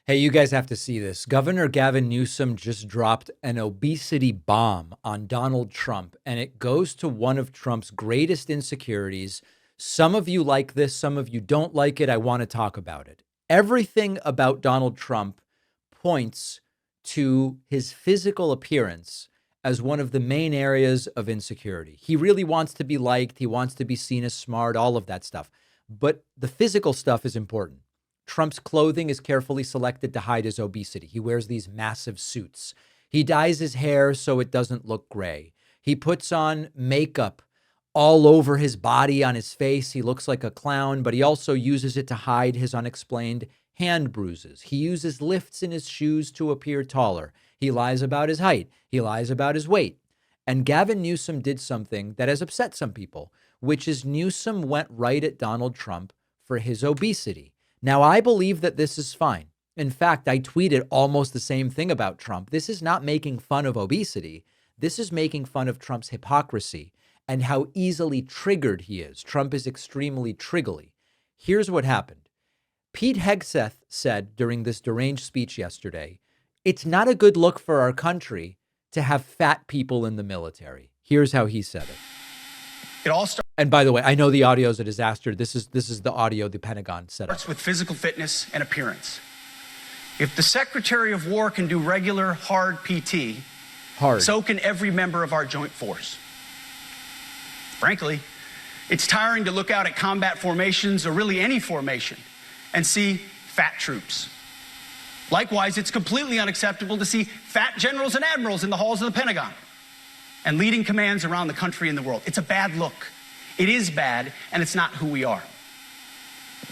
Hey, you guys have to see this. Governor Gavin Newsom just dropped an obesity bomb on Donald Trump, and it goes to one of Trump's greatest insecurities. Some of you like this, some of you don't like it. I want to talk about it. Everything about Donald Trump points to his physical appearance as one of the main areas of insecurity. He really wants to be liked, he wants to be seen as smart, all of that stuff. But the physical stuff is important. Trump's clothing is carefully selected to hide his obesity. He wears these massive suits. He dyes his hair so it doesn't look gray. He puts on makeup all over his body, on his face. He looks like a clown, but he also uses it to hide his unexplained hand bruises. He uses lifts in his shoes to appear taller. He lies about his height. He lies about his weight. And Gavin Newsom did something that has upset some people, which is Newsom went right at Donald Trump for his obesity. Now, I believe that this is fine. In fact, I tweeted almost the same thing about Trump. This is not making fun of obesity. This is making fun of Trump's hypocrisy and how easily triggered he is. Trump is extremely triggly. Here's what happened. Pete Hegseth said during this deranged speech yesterday, it's not a good look for our country to have fat people in the military. Here's how he said it. It all starts. And by the way, I know the audio is a disaster. This is the audio the Pentagon set up. With physical fitness and appearance. If the Secretary of War can do regular hard PT, so can every member of our joint force. Frankly, it's tiring to look out at combat formations or really any formation and see fat troops. Likewise, it's completely unacceptable to see fat generals and admirals in the halls of the Pentagon and leading commands around the country and the world. It's a bad look. It is bad, and it's not who we are.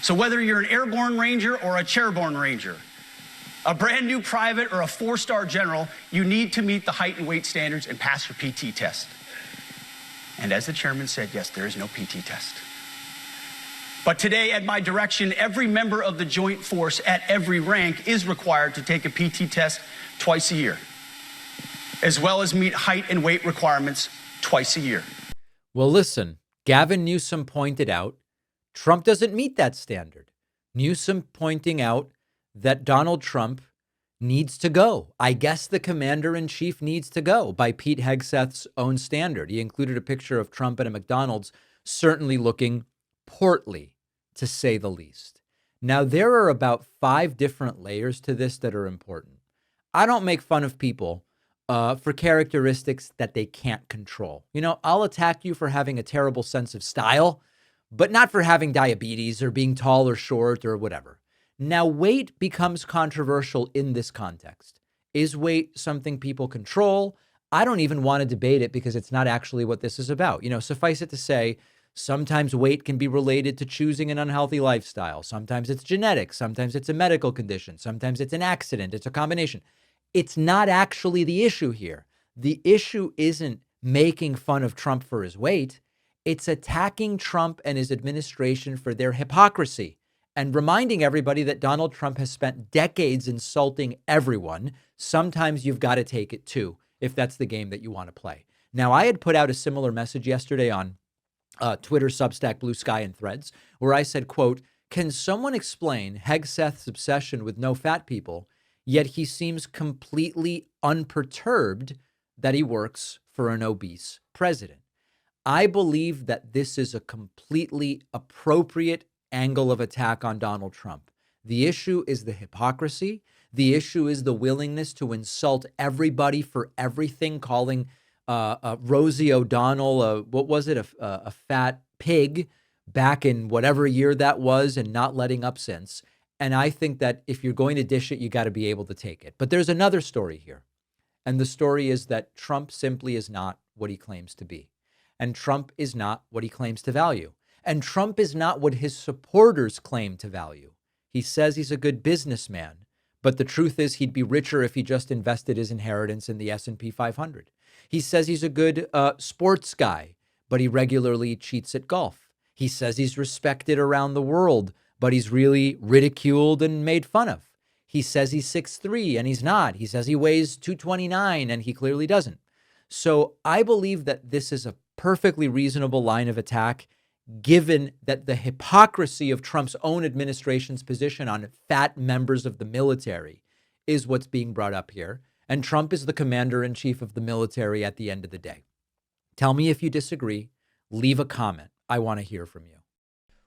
So whether you're an airborne ranger or a chairborne ranger, a brand new private or a four-star general, you need to meet the height and weight standards and pass your PT test. And as the chairman said, yes, there is no PT test. But today, at my direction, every member of the joint force at every rank is required to take a PT test twice a year, as well as meet height and weight requirements twice a year. Well, listen, Gavin Newsom pointed out Trump doesn't meet that standard. Newsom pointing out that Donald Trump needs to go. I guess the commander-in-chief needs to go by Pete Hegseth's own standard. He included a picture of Trump at a McDonald's, certainly looking portly, to say the least. Now, there are about 5 different layers to this that are important. I don't make fun of people for characteristics that they can't control. You know, I'll attack you for having a terrible sense of style, but not for having diabetes or being tall or short or whatever. Now, weight becomes controversial in this context. Is weight something people control? I don't even want to debate it because it's not actually what this is about. You know, suffice it to say, sometimes weight can be related to choosing an unhealthy lifestyle. Sometimes it's genetic. Sometimes it's a medical condition. Sometimes it's an accident. It's a combination. It's not actually the issue here. The issue isn't making fun of Trump for his weight. It's attacking Trump and his administration for their hypocrisy and reminding everybody that Donald Trump has spent decades insulting everyone. Sometimes you've got to take it too, if that's the game that you want to play. Now, I had put out a similar message yesterday on Twitter, Substack, Blue Sky, and Threads, where I said, quote, can someone explain Hegseth's obsession with no fat people, yet he seems completely unperturbed that he works for an obese president? I believe that this is a completely appropriate angle of attack on Donald Trump. The issue is the hypocrisy. The issue is the willingness to insult everybody for everything, calling Rosie O'Donnell, what was it, a fat pig back in whatever year that was, and not letting up since. And I think that if you're going to dish it, you got to be able to take it. But there's another story here. And the story is that Trump simply is not what he claims to be. And Trump is not what he claims to value. And Trump is not what his supporters claim to value. He says he's a good businessman, but the truth is he'd be richer if he just invested his inheritance in the S&P 500. He says he's a good sports guy, but he regularly cheats at golf. He says he's respected around the world, but he's really ridiculed and made fun of. He says he's 6'3", and he's not. He says he weighs 229, and he clearly doesn't. So I believe that this is a perfectly reasonable line of attack. given that the hypocrisy of Trump's own administration's position on fat members of the military is what's being brought up here. And Trump is the commander-in-chief of the military at the end of the day. Tell me if you disagree. Leave a comment. I want to hear from you.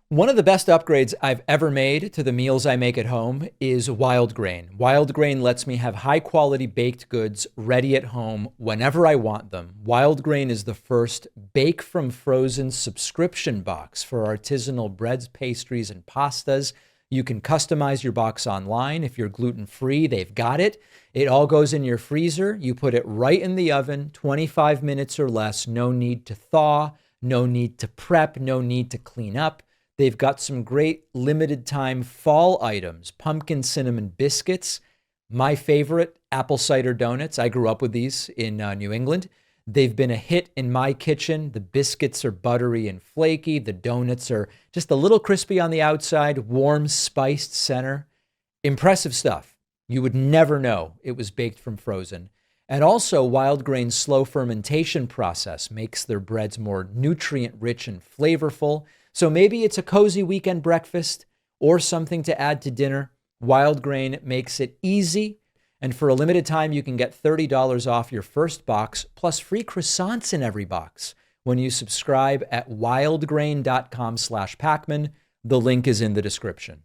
One of the best upgrades I've ever made to the meals I make at home is Wild Grain. Wild Grain lets me have high-quality baked goods ready at home whenever I want them. Wild Grain is the first bake-from-frozen subscription box for artisanal breads, pastries, and pastas. You can customize your box online. If you're gluten-free, they've got it. It all goes in your freezer. You put it right in the oven, 25 minutes or less. No need to thaw, no need to prep, no need to clean up. They've got some great limited time fall items, pumpkin cinnamon biscuits, my favorite, apple cider donuts. I grew up with these in New England. They've been a hit in my kitchen. The biscuits are buttery and flaky. The donuts are just a little crispy on the outside, warm, spiced center. Impressive stuff. You would never know it was baked from frozen. And also, Wild Grain's slow fermentation process makes their breads more nutrient-rich and flavorful. So maybe it's a cozy weekend breakfast or something to add to dinner. Wild Grain makes it easy. And for a limited time, you can get $30 off your first box, plus free croissants in every box when you subscribe at wildgrain.com/Pakman. The link is in the description.